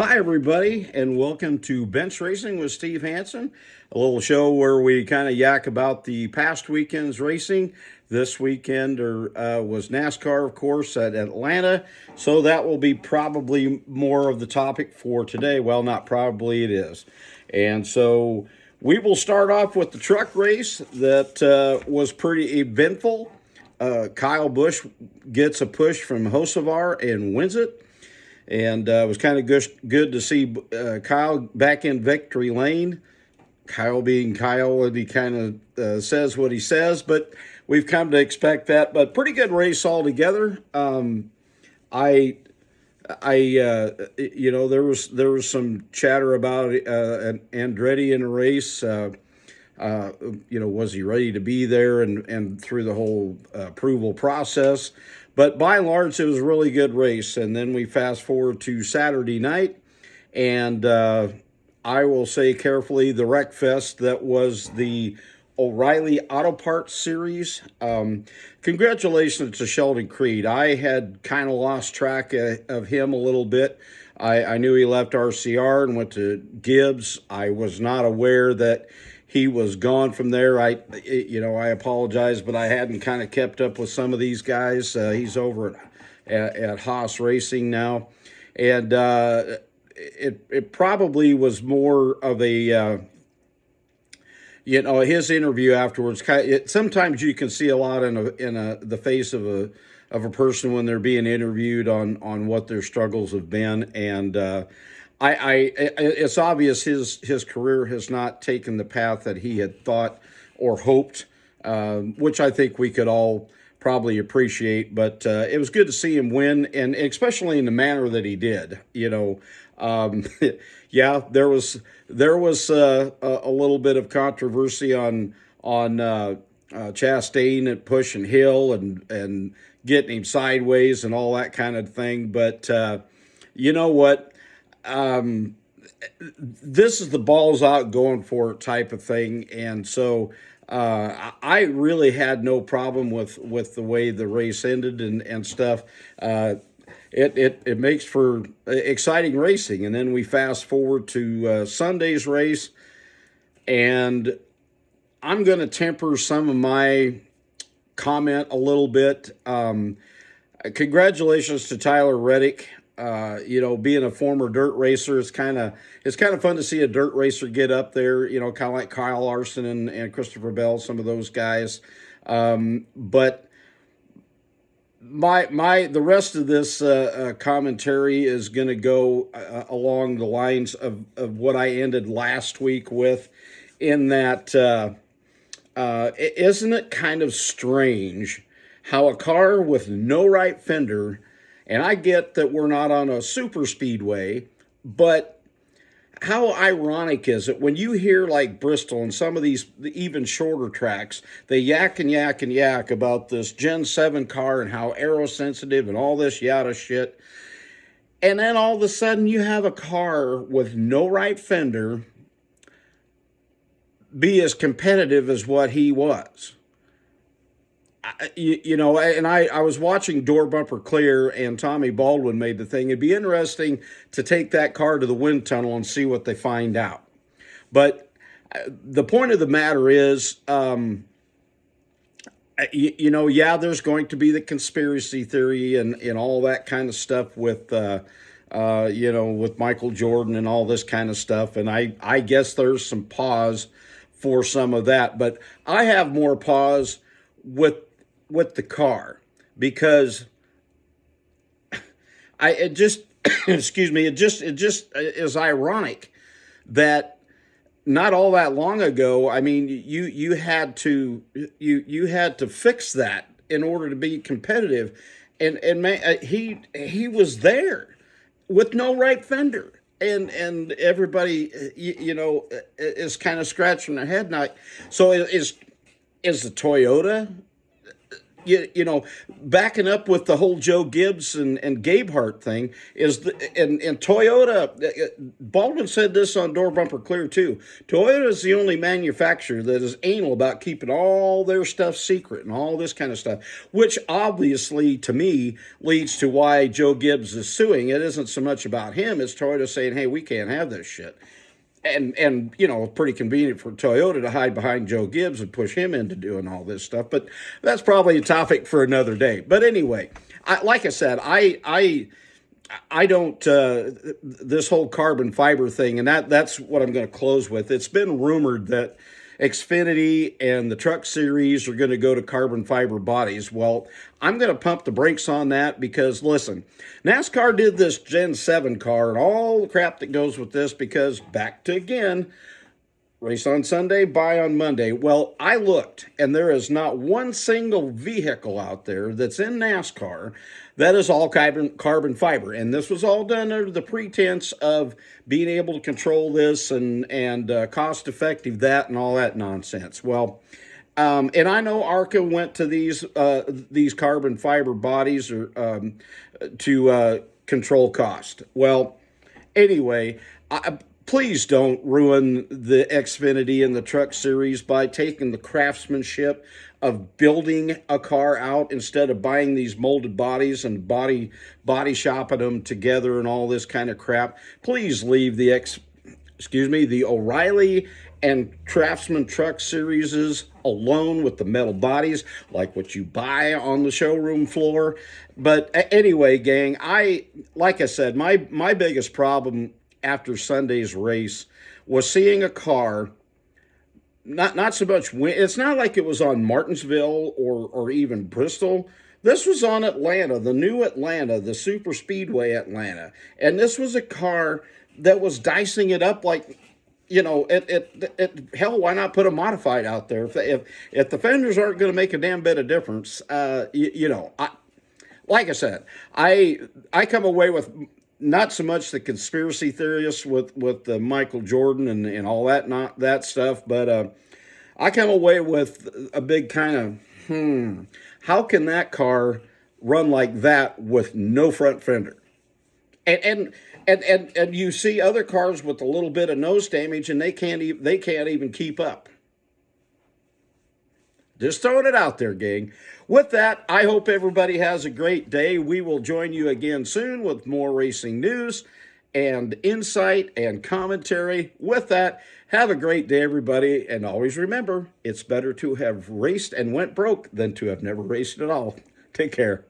Hi, everybody, and welcome to Bench Racing with Steve Hansen, a little show where we kind of yak about the past weekend's racing. This weekend was NASCAR, of course, at Atlanta, so that will be probably more of the topic for today. Well, not probably, it is. And so we will start off with the truck race that was pretty eventful. Kyle Busch gets a push from Hocevar and wins it. And it was kind of good to see Kyle back in victory lane. Kyle being Kyle, and he kind of says what he says, but we've come to expect that. But pretty good race altogether. There was some chatter about Andretti in a race. Was he ready to be there and through the whole approval process? But by and large, it was a really good race. And then we fast forward to Saturday night, and I will say carefully the wreck fest that was the O'Reilly Auto Parts Series. Congratulations to Sheldon Creed. I had kind of lost track of him a little bit. I knew he left RCR and went to Gibbs. I was not aware that he was gone from there. I apologize, but I hadn't kind of kept up with some of these guys. He's over at Haas Racing now. And it probably was more of a, his interview afterwards. Sometimes you can see a lot in the face of a person when they're being interviewed on what their struggles have been. And it's obvious his career has not taken the path that he had thought or hoped, which I think we could all probably appreciate. But it was good to see him win, and especially in the manner that he did. Yeah, there was a little bit of controversy on Chastain at pushing Hill and getting him sideways and all that kind of thing. But you know what? This is the balls out going for it type of thing. And so I really had no problem with the way the race ended and stuff. It makes for exciting racing. And then we fast forward to Sunday's race, and I'm going to temper some of my comment a little bit. Congratulations to Tyler Reddick. Being a former dirt racer, it's kind of fun to see a dirt racer get up there, kind of like Kyle Larson and Christopher Bell, some of those guys. But the rest of this commentary is going to go along the lines of what I ended last week with, in that isn't it kind of strange how a car with no right fender, and I get that we're not on a super speedway, but how ironic is it when you hear like Bristol and some of these even shorter tracks, they yak and yak and yak about this Gen 7 car and how aero sensitive and all this yada shit. And then all of a sudden you have a car with no right fender be as competitive as what he was. I was watching Door Bumper Clear, and Tommy Baldwin made the thing. It'd be interesting to take that car to the wind tunnel and see what they find out. But the point of the matter is, there's going to be the conspiracy theory and all that kind of stuff with, with Michael Jordan and all this kind of stuff. And I guess there's some pause for some of that. But I have more pause with the car, because it just is ironic that not all that long ago, I mean, you had to fix that in order to be competitive, and man, he was there with no right fender. And everybody, is kind of scratching their head now. So is the Toyota, you know, backing up with the whole Joe Gibbs and Gabe Hart thing is, and Toyota, Baldwin said this on Door Bumper Clear too. Toyota is the only manufacturer that is anal about keeping all their stuff secret and all this kind of stuff, which obviously to me leads to why Joe Gibbs is suing. It isn't so much about him, it's Toyota saying, hey, we can't have this shit. And you know, pretty convenient for Toyota to hide behind Joe Gibbs and push him into doing all this stuff. But that's probably a topic for another day. But anyway, like I said, I don't, this whole carbon fiber thing, and that's what I'm going to close with. It's been rumored that Xfinity and the truck series are going to go to carbon fiber bodies. Well, I'm going to pump the brakes on that because, listen, NASCAR did this Gen 7 car and all the crap that goes with this because, back to again, race on Sunday, buy on Monday. Well, I looked, and there is not one single vehicle out there that's in NASCAR that is all carbon fiber. And this was all done under the pretense of being able to control this and cost-effective that and all that nonsense. Well, and I know ARCA went to these carbon fiber bodies to control cost. Well, anyway, please don't ruin the Xfinity and the truck series by taking the craftsmanship of building a car out instead of buying these molded bodies and body shopping them together and all this kind of crap. Please leave the O'Reilly and Craftsman truck series alone with the metal bodies, like what you buy on the showroom floor. But anyway, gang, like I said, my biggest problem after Sunday's race was seeing a car, not so much it's not like it was on Martinsville or even Bristol. This was on Atlanta, the new Atlanta, the super speedway Atlanta. And this was a car that was dicing it up like, you know, hell, why not put a modified out there? If the fenders aren't going to make a damn bit of difference, like I said, I come away with not so much the conspiracy theorists with Michael Jordan and all that stuff, but I come away with a big kind of, how can that car run like that with no front fender? And you see other cars with a little bit of nose damage, and they can't even keep up. Just throwing it out there, gang. With that, I hope everybody has a great day. We will join you again soon with more racing news and insight and commentary. With that, have a great day, everybody. And always remember, it's better to have raced and went broke than to have never raced at all. Take care.